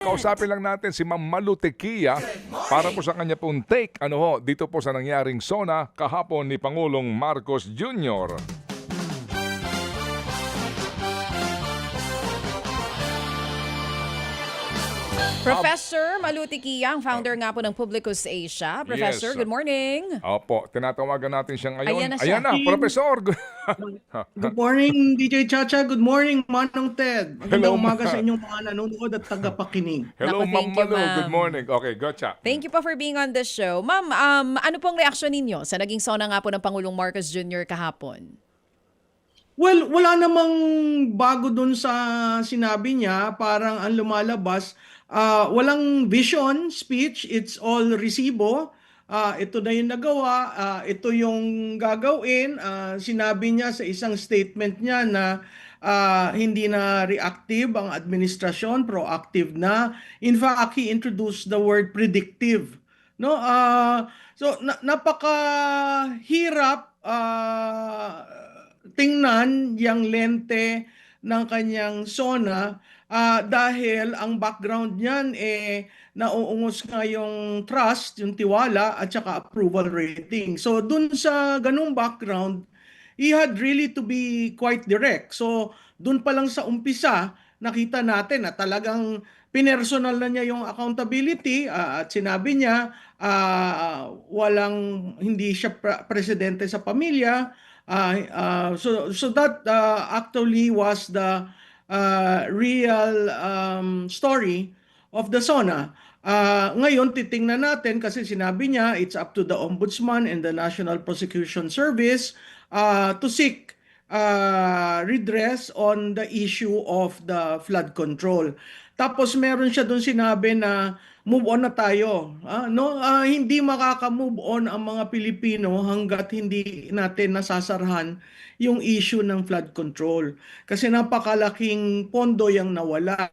Kausapin lang natin si Ma'am Malu Tequia para po sa kanya pong take dito po sa nangyaring SONA kahapon ni Pangulong Marcos Jr. Professor Malu Tequia, ang founder nga po ng Publicus Asia. Professor, Yes. good morning. Opo, tinatawagan natin siya ngayon. Ayan na siya. Ayan na, Professor. Good morning, DJ Chacha. Good morning, Manong Ted. Hello, Magandang umaga ma. sa inyong mga nanonood at tagapakinig. Hello, Naku, Ma'am thank you, Malu. ma'am. Good morning. Okay, gotcha. Thank you po for being on the show. Ma'am, ano pong reaksyon ninyo sa naging SONA nga po ng Pangulong Marcos Jr. kahapon? Well, wala namang bago dun sa sinabi niya. Parang ang lumalabas, walang vision, speech, it's all resibo. Ito na yung nagawa, ito yung gagawin. Sinabi niya sa isang statement niya na hindi na reactive ang administrasyon, proactive na. In fact, he introduced the word predictive. No, so napakahirap tingnan yung lente ng kanyang SONA dahil ang background niyan nauungos nga yung trust, yung tiwala at saka approval rating. So dun sa ganung background, he had really to be quite direct. So dun pa lang sa umpisa, nakita natin na talagang pinersonal na niya yung accountability at sinabi niya hindi siya presidente sa pamilya. So that actually was the real story of the SONA. Ngayon, titingnan natin kasi sinabi niya it's up to the Ombudsman and the National Prosecution Service to seek redress on the issue of the flood control. Tapos meron siya doon sinabi na move on na tayo. Hindi makaka-move on ang mga Pilipino hanggat hindi natin nasasarahan yung issue ng flood control. Kasi napakalaking pondo yung nawala.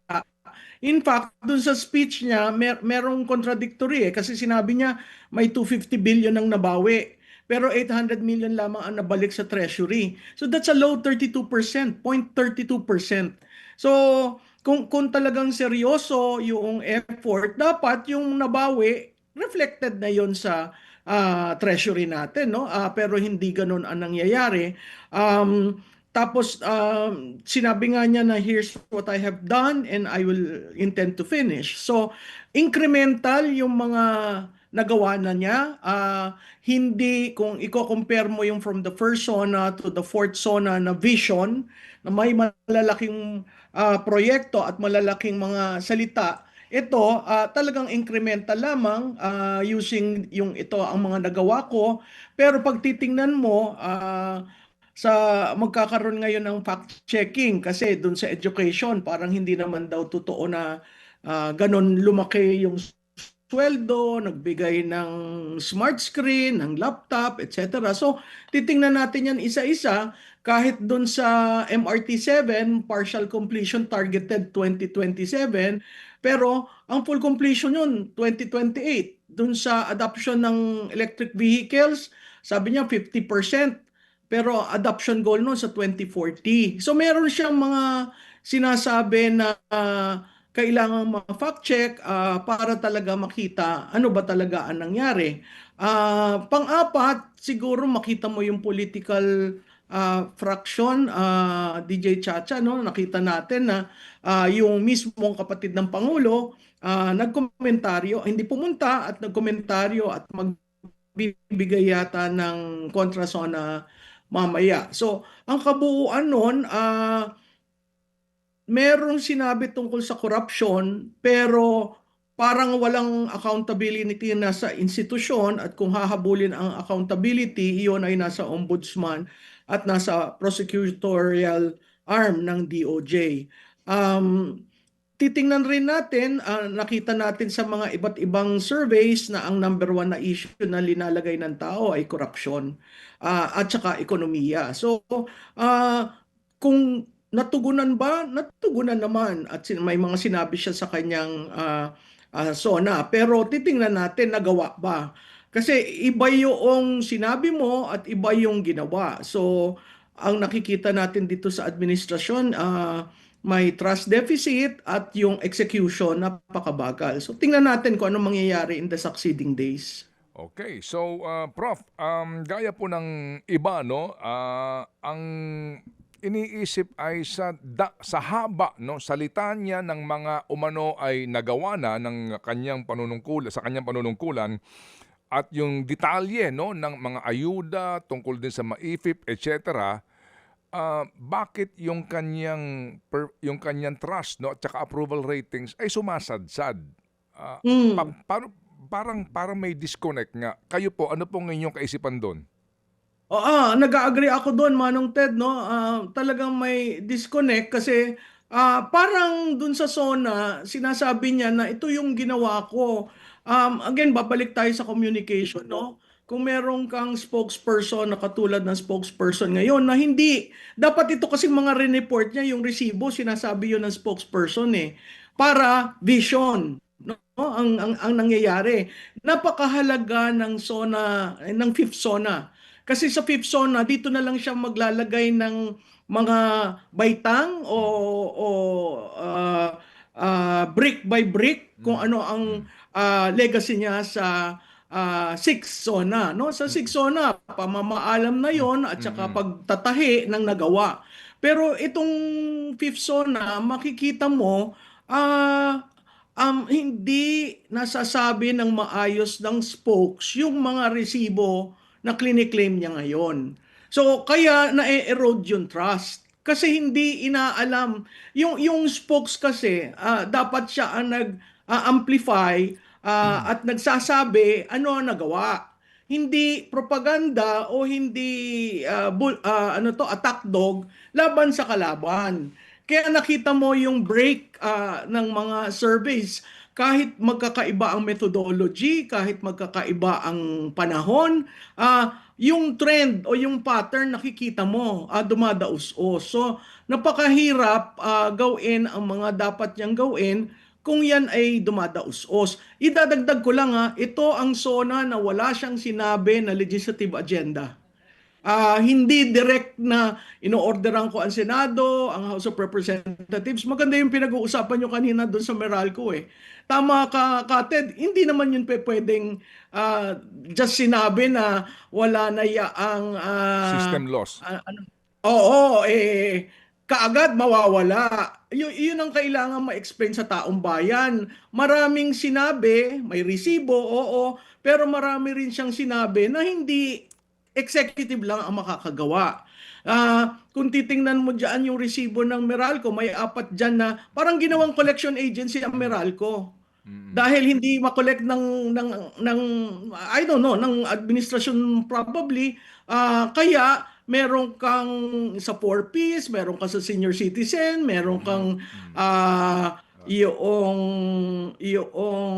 In fact, dun sa speech niya, merong contradictory kasi sinabi niya may 250 billion ang nabawi. Pero 800 million lamang ang nabalik sa treasury. So that's a low 32%, 0.32%. So kung talagang seryoso yung effort, dapat yung nabawi reflected na yon sa treasury natin, no? Pero hindi ganoon ang nangyayari. Tapos sinabi nga niya na here's what I have done and I will intend to finish. So incremental yung mga nagawa na niya. Hindi, kung i-compare mo yung from the first SONA to the fourth SONA na vision, na may malalaking proyekto at malalaking mga salita, ito talagang incremental lamang using yung ito ang mga nagawa ko. Pero pag titingnan mo, sa magkakaroon ngayon ng fact-checking kasi dun sa education, parang hindi naman daw totoo na ganon lumaki yung sweldo, nagbigay ng smart screen, ng laptop, etc. So, titingnan natin yan isa-isa. Kahit dun sa MRT7, partial completion targeted 2027, pero ang full completion yun, 2028. Dun sa adoption ng electric vehicles, sabi niya 50%, pero adoption goal nun sa 2040. So, meron siyang mga sinasabi na kailangan ma-fact check para talaga makita ano ba talaga ang nangyari. Pang-apat, siguro makita mo yung political fraction, DJ Chacha, no? Nakita natin na yung mismong kapatid ng Pangulo nagkomentaryo, hindi pumunta at nagkomentaryo at magbibigay yata ng kontrasona mamaya. So, ang kabuuan nun, merong sinabi tungkol sa corruption pero parang walang accountability na sa institusyon at kung hahabulin ang accountability, iyon ay nasa ombudsman at nasa prosecutorial arm ng DOJ. Titingnan rin natin, nakita natin sa mga iba't ibang surveys na ang number one na issue na linalagay ng tao ay corruption at saka ekonomiya. So, kung natugunan ba? Natugunan naman at may mga sinabi siya sa kanyang SONA. Pero titingnan natin nagawa ba? Kasi iba yung sinabi mo at iba yung ginawa. So ang nakikita natin dito sa administrasyon, may trust deficit at yung execution napakabagal. So tingnan natin kung ano mangyayari in the succeeding days. Okay, so Prof, gaya po ng iba, no, ang iniisip ay sa haba, no, salita niya ng mga umano ay nagawa na ng kanyang panunungkulan, sa kanyang panunungkulan, at yung detalye, no, ng mga ayuda tungkol din sa maifip, etc. Bakit yung kanyang trust, no, at saka approval ratings ay sumasadsad? Ah, Mm. parang may disconnect nga. Kayo po, ano pong inyong kaisipan doon? Oo, nag-a-agree ako doon, Manong Ted, no? Talagang may disconnect kasi parang doon sa SONA, sinasabi niya na ito yung ginawa ko. Again, babalik tayo sa communication, no? Kung meron kang spokesperson na katulad ng spokesperson ngayon na hindi, dapat ito kasi mga report niya, yung resibo, sinasabi yun ng spokesperson para vision. No, ang nangyayari. Napakahalaga ng SONA, ng fifth SONA. Kasi sa fifth SONA, dito na lang siya maglalagay ng mga baitang o brick by brick kung ano ang legacy niya sa sixth SONA. No? Sa sixth SONA, pamamaalam na yon at saka pagtatahi ng nagawa. Pero itong fifth SONA, makikita mo, hindi nasasabi ng maayos ng spokes yung mga resibo na kliniklaim niya ngayon. So, kaya na-erode yung trust. Kasi hindi inaalam. Yung spokes kasi, dapat siya ang nag-amplify at nagsasabi ano ang nagawa. Hindi propaganda o hindi attack dog laban sa kalaban. Kaya nakita mo yung break ng mga surveys. Kahit magkakaiba ang methodology, kahit magkakaiba ang panahon, yung trend o yung pattern nakikita mo, dumadaos-os. So, napakahirap gawin ang mga dapat niyang gawin kung yan ay dumadaos-os. Idadagdag ko lang ito ang SONA na wala siyang sinabi na legislative agenda. Hindi direct na ino-orderan ko ang Senado, ang House of Representatives. Maganda yung pinag-uusapan nyo kanina doon sa Meralco Tama ka, Ted. Hindi naman yun pwedeng just sinabi na wala na yaang System loss. oo, kaagad mawawala. Yun ang kailangan ma-explain sa taong bayan. Maraming sinabi, may resibo, oo, pero marami rin siyang sinabi na hindi executive lang ang makakagawa. Kung titingnan mo dyan yung resibo ng Meralco, may 4 dyan na parang ginawang collection agency ang Meralco. Dahil hindi makollect ng I don't know, ng administration probably, kaya meron kang sa 4Ps, meron ka sa senior citizen, meron kang yung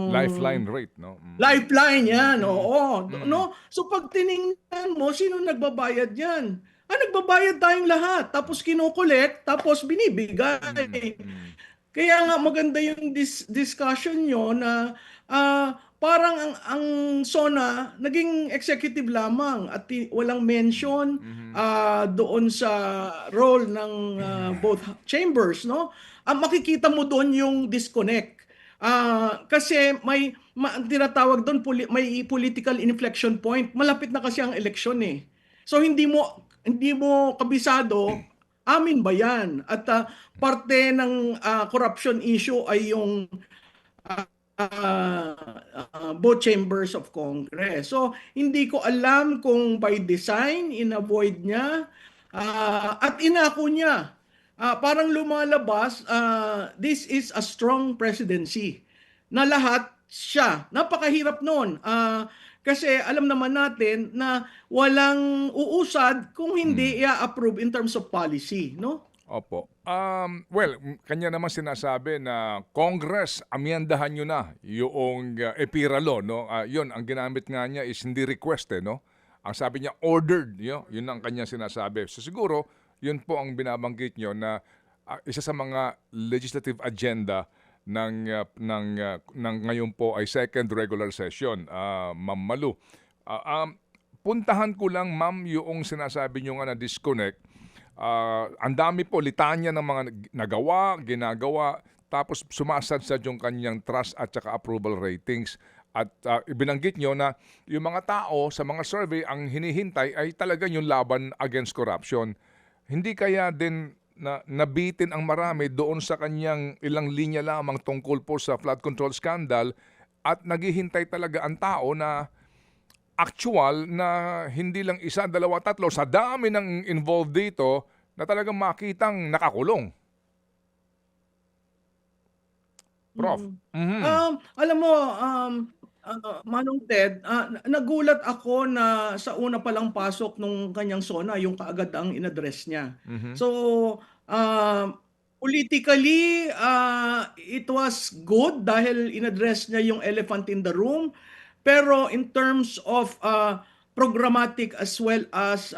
Lifeline rate, no? lifeline yan, oo. No? So pag tiningnan mo, sino nagbabayad yan? Nagbabayad tayong lahat. Tapos kinokolekt, tapos binibigay. Kaya nga maganda yung discussion nyo na parang ang SONA naging executive lamang at walang mention doon sa role ng both chambers, no? Makikita mo doon yung disconnect. Kasi may tinatawag doon may political inflection point. Malapit na kasi ang eleksyon So hindi mo kabisado amin ba yan? At parte ng corruption issue ay yung both chambers of Congress. So hindi ko alam kung by design in-avoid niya at inako niya. Parang lumalabas, this is a strong presidency na lahat siya. Napakahirap noon. Kasi alam naman natin na walang uusad kung hindi i-approve in terms of policy, no? Opo. Well, kanya naman sinasabi na Congress, amyandahan nyo na yung EPIRA law, no? Yun, ang ginamit nga niya is hindi request, no? Ang sabi niya, ordered, yun ang kanya sinasabi. So siguro, yun po ang binabanggit nyo na isa sa mga legislative agenda ng ngayon po ay second regular session, Ma'am Malu. Puntahan ko lang, Ma'am, yung sinasabi nyo nga na disconnect. Ang dami po, litanya ng mga nagawa, ginagawa, tapos sumasadsad yung kanyang trust at saka approval ratings. At ibinanggit nyo na yung mga tao sa mga survey, ang hinihintay ay talaga yung laban against corruption. Hindi kaya din na nabitin ang marami doon sa kanyang ilang linya lamang tungkol po sa flood control scandal at naghihintay talaga ang tao na actual na hindi lang isa, dalawa, tatlo, sa dami ng involved dito na talagang makitang nakakulong. Prof. Mhm. Alam mo, Manong Ted, nagulat ako na sa una palang pasok nung kanyang SONA, yung kaagad ang inaddress niya. Mhm. So, politically, it was good dahil inaddress niya yung elephant in the room. Pero in terms of programmatic as well as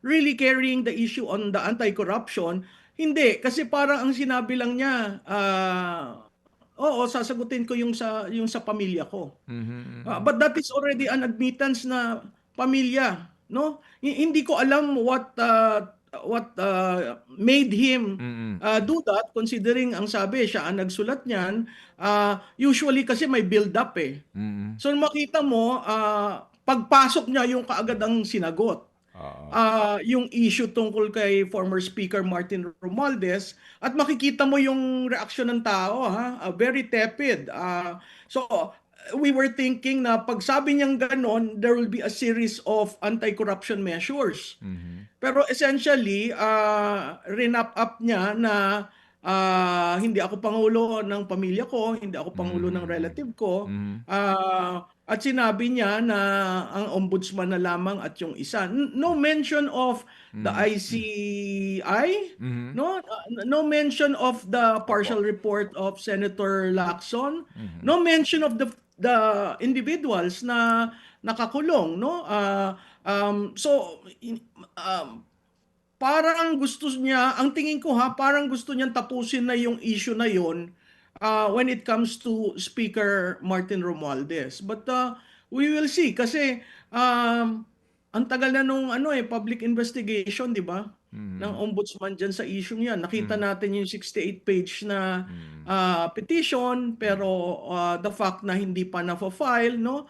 really carrying the issue on the anti-corruption, hindi. Kasi parang ang sinabi lang niya, oo, sasagutin ko yung sa pamilya ko. Mhm. Mhm. But that is already an admittance na pamilya, no? Hindi ko alam what made him Mm. do that, considering ang sabi siya ang nagsulat niyan. Usually kasi may build up eh. Mm. So makita mo, pagpasok niya yung kaagad ang sinagot. Oo. Yung issue tungkol kay former Speaker Martin Romualdez, at makikita mo yung reaksyon ng tao, very tepid. So we were thinking na pag sabi niyang ganon, there will be a series of anti-corruption measures. Mhm. Pero essentially, rinap up niya na hindi ako pangulo ng pamilya ko, hindi ako pangulo ng relative ko. Mhm. At sinabi niya na ang ombudsman na lamang at yung isa. No mention of the Mhm. ICI, Mhm. no? No mention of the Opo. partial report of Senator Lacson. Mhm. No mention of the individuals na nakakulong, no? So parang gusto niya, ang tingin ko parang gusto niyang tapusin na yung issue na yon when it comes to Speaker Martin Romualdez. But we will see kasi ang tagal na nung public investigation, di ba? Ng Mhm. ombudsman dyan sa issue yan. Nakita Mhm. natin yung 68-page na Mhm. petition, pero the fact na hindi pa na-file, no?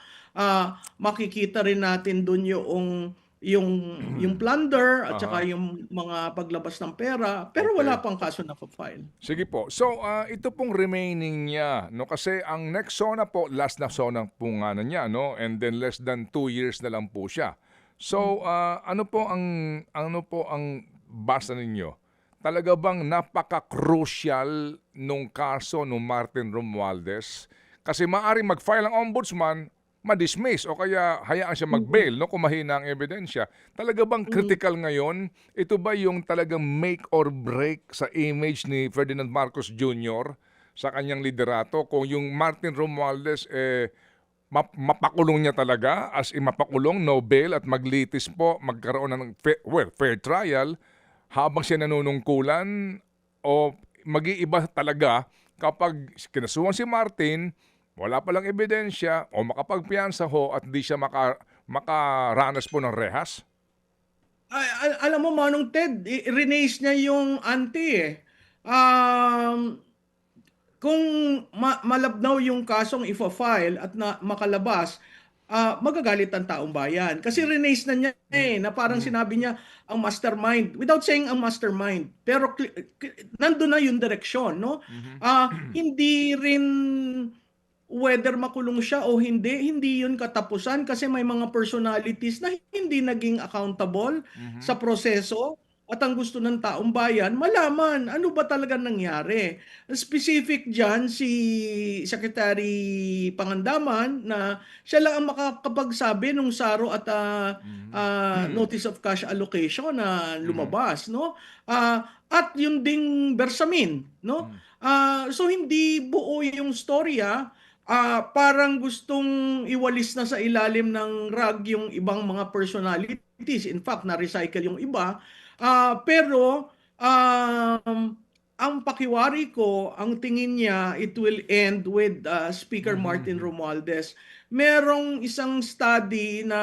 Makikita rin natin dun yung plunder at saka Aha. yung mga paglabas ng pera, pero wala Okay. pang kaso na file. Sige po. So, ito pong remaining niya, no? Kasi ang next SONA po, last na SONA po nga na niya, no? And then less than 2 years na lang po siya. So, ano po ang basa ninyo? Talaga bang napaka-crucial nung kaso nung Martin Romualdez? Kasi maaring mag-file ang ombudsman, ma-dismiss o kaya hayaan siya mag-bail, no, kung mahina ang ebidensya. Talaga bang critical ngayon? Ito ba yung talagang make or break sa image ni Ferdinand Marcos Jr. sa kanyang liderato? Kung yung Martin Romualdez mapakulong niya talaga, as in mapakulong, no bail, at maglitis po, magkaroon ng fair trial habang siya nanunungkulan, o mag-iiba talaga kapag kinasuhan si Martin, wala palang ebidensya o makapagpiyansa ho at di siya makaranas po ng rehas? Alam mo, Manong Ted, release niya yung ante eh. Um, kung malabnaw yung kasong ifa-file at makalabas, magagalit ang taong bayan. Kasi release na niya na parang Mm. sinabi niya ang mastermind, without saying ang mastermind. Pero nandun na yung direksyon, no? Mhm. Hindi rin whether makulong siya o hindi yun katapusan kasi may mga personalities na hindi naging accountable Mhm. sa proseso, at ang gusto ng taong bayan malaman ano ba talaga nangyari. Specific dyan si Secretary Pangandaman na siya lang ang makakapagsabi nung SARO at Mhm. notice of cash allocation na Mhm. lumabas, no? At yung ding Bersamin, no? Mhm. So hindi buo yung storya. Parang gustong iwalis na sa ilalim ng rug yung ibang mga personalities. In fact, na-recycle yung iba. Pero ang pakiwari ko, ang tingin niya, it will end with Speaker Martin Romualdez. Merong isang study na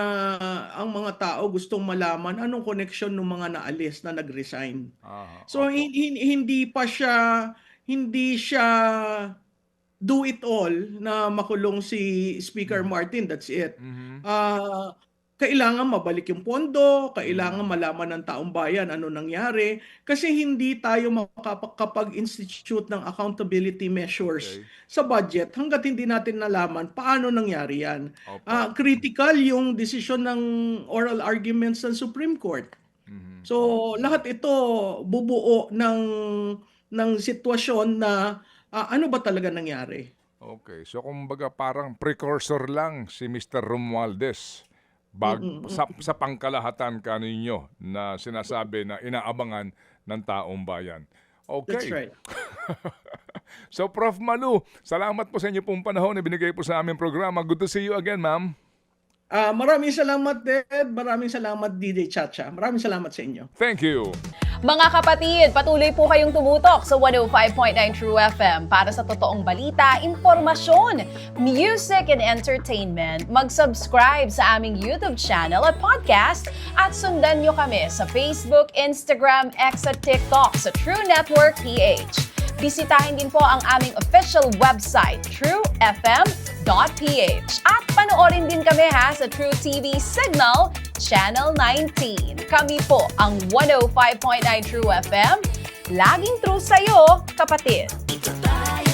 ang mga tao gustong malaman anong connection ng mga naalis na nag-resign. So Opo. hindi siya do it all na makulong si Speaker Martin, that's it. Kailangan mabalik yung pondo, kailangan malaman ng taong bayan ano nangyari kasi hindi tayo makakapag-institute ng accountability measures Okay. sa budget hangga't hindi natin nalaman paano nangyari yan. Opo. Critical yung desisyon ng oral arguments ng Supreme Court. So lahat ito bubuo ng sitwasyon na ano ba talaga nangyari. Okay. So kumbaga parang precursor lang si Mr. Romualdez sa pangkalahatan kaninyo na sinasabi na inaabangan ng taong bayan. Okay. That's right. So Prof. Malu, salamat po sa inyo pong panahon na binigay po sa aming programa. Good to see you again, ma'am. Maraming salamat, Ted. Maraming salamat, DJ Chacha. Maraming salamat sa inyo. Thank you. Mga kapatid, patuloy po kayong tumutok sa 105.9 True FM para sa totoong balita, impormasyon, music and entertainment. Mag-subscribe sa aming YouTube channel at podcast at sundan nyo kami sa Facebook, Instagram, X at TikTok sa True Network PH. Bisitahin din po ang aming official website, truefm.ph. At panoorin din kami sa True TV Signal, Channel 19. Kami po ang 105.9 True FM. Laging true sa'yo, kapatid. Ito tayo.